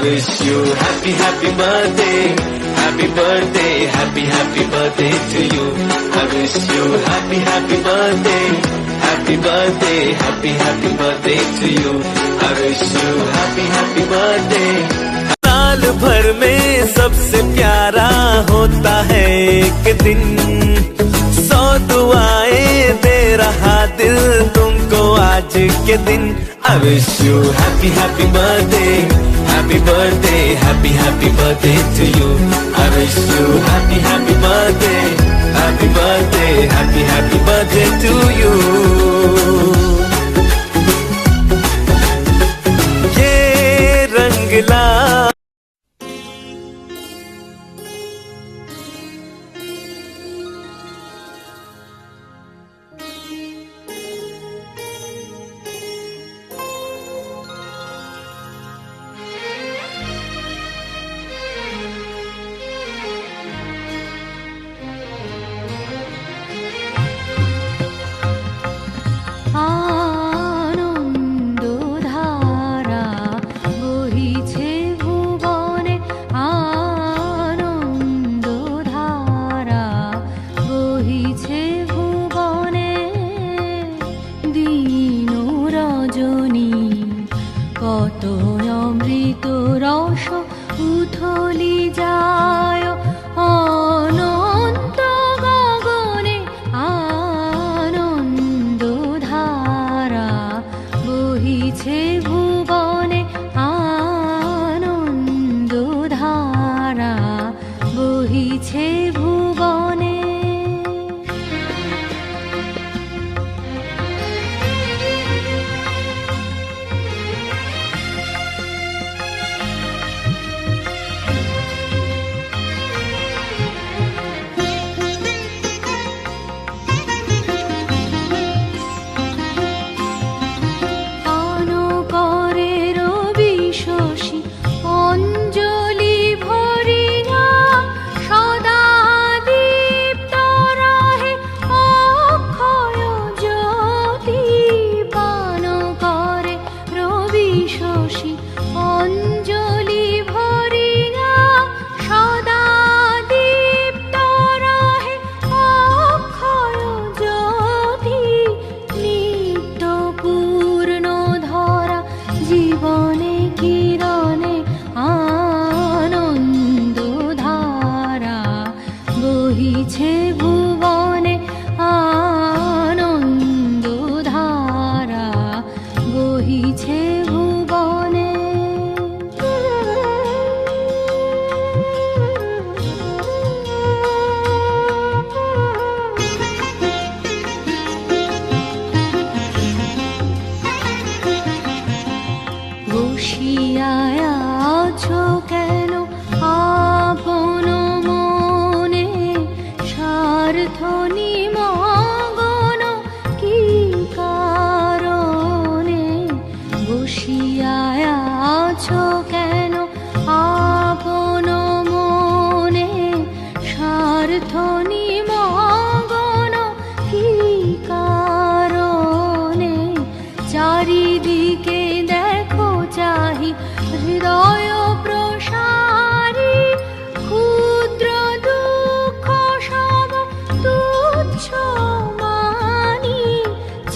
wish you happy birthday, happy birthday, happy birthday to you. I wish you happy birthday, happy birthday, happy birthday to you. I wish you happy birthday. साल भर में सबसे प्यारा होता है एक दिन, 100 दुआएं दे रहा दिल तुमको आज के दिन. I wish you happy birthday, happy birthday, happy birthday to you. I wish you happy birthday, happy birthday, happy birthday to you. ये रंगला কত অমৃত রস উথলি যায় অনন্ত গগনে, আনন্দ ধারা বহিছে ভুবনে, আনন্দ ধারা বহিছে ভুবনে. জীবনে কিরণে আনন্দ ধারা বহিছে ভুবনে, আনন্দ ধারা বহিছে ভুবনে. বসিয়া আছো কেন আপন মনে, স্বার্থ নিমগ্ন কি কারণে? বসিয়া আছো কেন আপন মনে, স্বার্থ নিমগ্ন কি কারণে? চারিদিকে দেখো চাহি হৃদয় প্রসারী, ক্ষুদ্র দুঃখ সব তুচ্ছ মানি.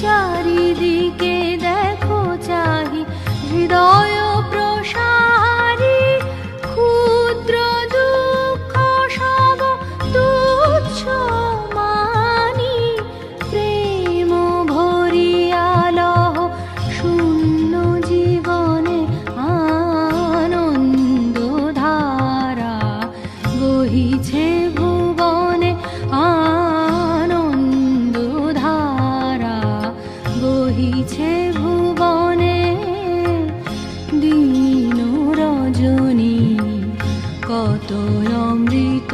চারিদিকে দেখো চাহি হৃদয় প্রসারী, ক্ষুদ্র দুঃখ সব তুচ্ছ মানি. প্রেম ভরিয়া লহ শূন্য জীবনে, আনন্দ ধারা বহিছে ভুবনে, আনন্দ ধারা বহিছে ভুবনে. দিন রজনী কত অমৃত